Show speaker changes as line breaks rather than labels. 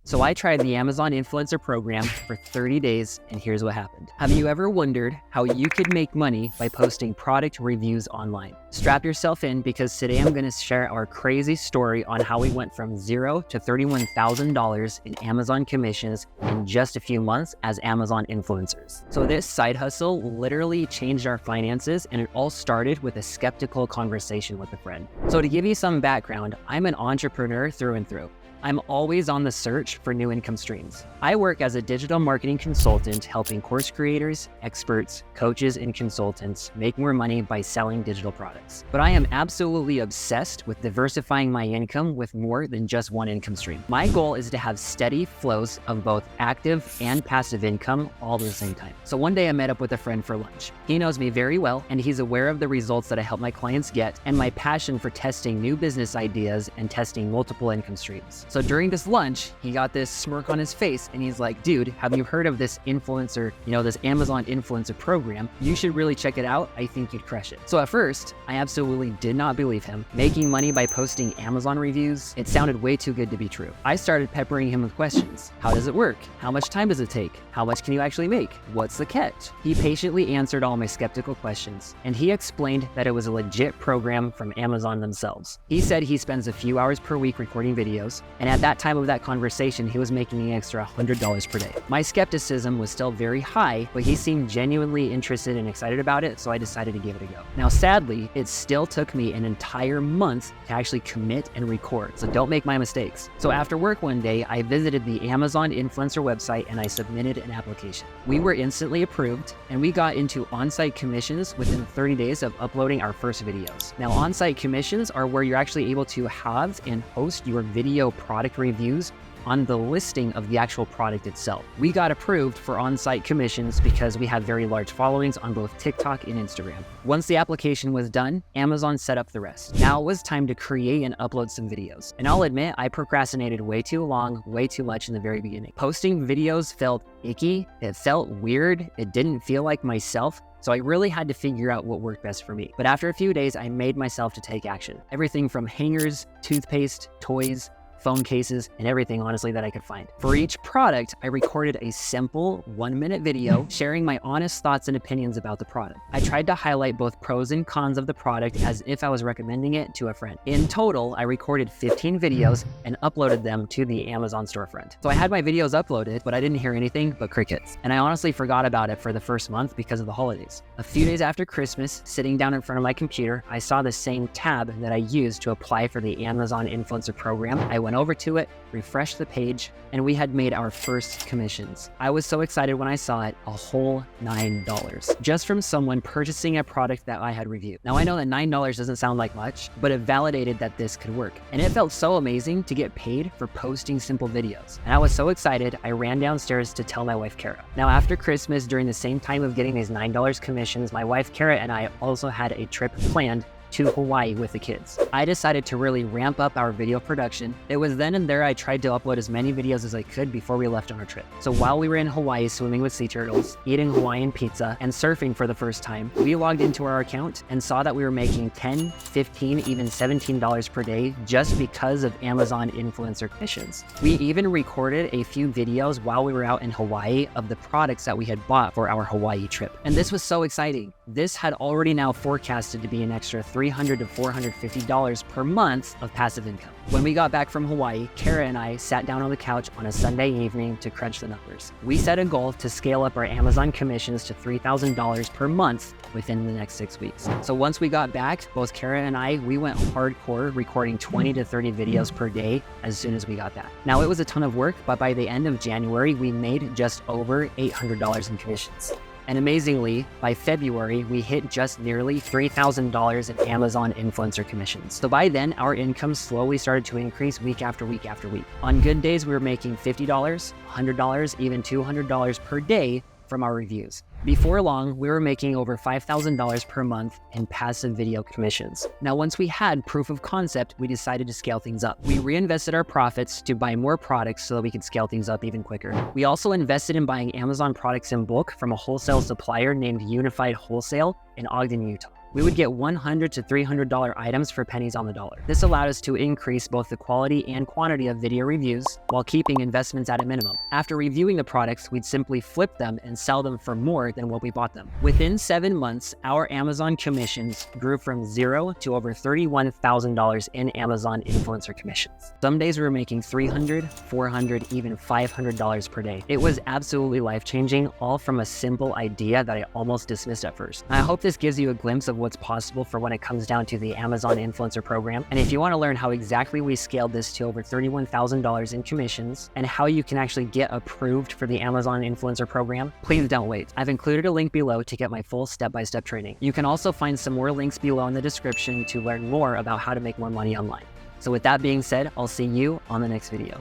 So I tried the Amazon Influencer Program for 30 days, and here's what happened. Have you ever wondered how you could make money by posting product reviews online? Strap yourself in, because today I'm going to share our crazy story on how we went from $0 to $31,000 in Amazon commissions in just a few months as Amazon influencers. So this side hustle literally changed our finances, and it all started with a skeptical conversation with a friend. So to give you some background, I'm an entrepreneur through and through. I'm always on the search for new income streams. I work as a digital marketing consultant, helping course creators, experts, coaches, and consultants make more money by selling digital products. But I am absolutely obsessed with diversifying my income with more than just one income stream. My goal is to have steady flows of both active and passive income all at the same time. So one day I met up with a friend for lunch. He knows me very well, and he's aware of the results that I help my clients get and my passion for testing new business ideas and testing multiple income streams. So during this lunch, he got this smirk on his face, and he's like, dude, have you heard of this influencer, this Amazon influencer program? You should really check it out. I think you'd crush it. So at first, I absolutely did not believe him. Making money by posting Amazon reviews, it sounded way too good to be true. I started peppering him with questions. How does it work? How much time does it take? How much can you actually make? What's the catch? He patiently answered all my skeptical questions, and he explained that it was a legit program from Amazon themselves. He said he spends a few hours per week recording videos, and at that time of that conversation, he was making an extra $100 per day. My skepticism was still very high, but he seemed genuinely interested and excited about it, so I decided to give it a go. Now, sadly, it still took me an entire month to actually commit and record, so don't make my mistakes. So after work one day, I visited the Amazon influencer website and I submitted an application. We were instantly approved, and we got into on-site commissions within 30 days of uploading our first videos. Now, on-site commissions are where you're actually able to have and host your video product reviews on the listing of the actual product itself. We got approved for on-site commissions because we have very large followings on both TikTok and Instagram. Once the application was done, Amazon set up the rest. Now it was time to create and upload some videos. And I'll admit, I procrastinated way too long, way too much in the very beginning. Posting videos felt icky, it felt weird, it didn't feel like myself. So I really had to figure out what worked best for me. But after a few days, I made myself to take action. Everything from hangers, toothpaste, toys, phone cases, and everything, honestly, that I could find. For each product, I recorded a simple 1-minute video sharing my honest thoughts and opinions about the product. I tried to highlight both pros and cons of the product as if I was recommending it to a friend. In total, I recorded 15 videos and uploaded them to the Amazon storefront. So I had my videos uploaded, but I didn't hear anything but crickets. And I honestly forgot about it for the first month because of the holidays. A few days after Christmas, sitting down in front of my computer, I saw the same tab that I used to apply for the Amazon Influencer Program. I went over to it, refreshed the page, and we had made our first commissions. I was so excited when I saw it, a whole $9, just from someone purchasing a product that I had reviewed. Now I know that $9 doesn't sound like much, but it validated that this could work. And it felt so amazing to get paid for posting simple videos. And I was so excited, I ran downstairs to tell my wife, Kara. Now after Christmas, during the same time of getting these $9 commissions, my wife, Kara, and I also had a trip planned to Hawaii with the kids. I decided to really ramp up our video production. It was then and there I tried to upload as many videos as I could before we left on our trip. So while we were in Hawaii swimming with sea turtles, eating Hawaiian pizza, and surfing for the first time, we logged into our account and saw that we were making $10, $15, even $17 per day just because of Amazon influencer commissions. We even recorded a few videos while we were out in Hawaii of the products that we had bought for our Hawaii trip. And this was so exciting. This had already now forecasted to be an extra $300 to $450 per month of passive income. When we got back from Hawaii, Kara and I sat down on the couch on a Sunday evening to crunch the numbers. We set a goal to scale up our Amazon commissions to $3,000 per month within the next 6 weeks. So once we got back, both Kara and I, we went hardcore, recording 20 to 30 videos per day as soon as we got back. Now it was a ton of work, but by the end of January, we made just over $800 in commissions. And amazingly, by February, we hit just nearly $3,000 in Amazon influencer commissions. So by then, our income slowly started to increase week after week after week. On good days, we were making $50, $100, even $200 per day from our reviews. Before long, we were making over $5,000 per month in passive video commissions. Now, once we had proof of concept, we decided to scale things up. We reinvested our profits to buy more products so that we could scale things up even quicker. We also invested in buying Amazon products in bulk from a wholesale supplier named Unified Wholesale in Ogden, Utah. We would get $100 to $300 items for pennies on the dollar. This allowed us to increase both the quality and quantity of video reviews while keeping investments at a minimum. After reviewing the products, we'd simply flip them and sell them for more than what we bought them. Within 7 months, our Amazon commissions grew from $0 to over $31,000 in Amazon influencer commissions. Some days we were making $300, $400, even $500 per day. It was absolutely life-changing, all from a simple idea that I almost dismissed at first. I hope this gives you a glimpse of what's possible for when it comes down to the Amazon influencer program. And if you want to learn how exactly we scaled this to over $31,000 in commissions and how you can actually get approved for the Amazon influencer program, please don't wait. I've included a link below to get my full step-by-step training. You can also find some more links below in the description to learn more about how to make more money online. So with that being said, I'll see you on the next video.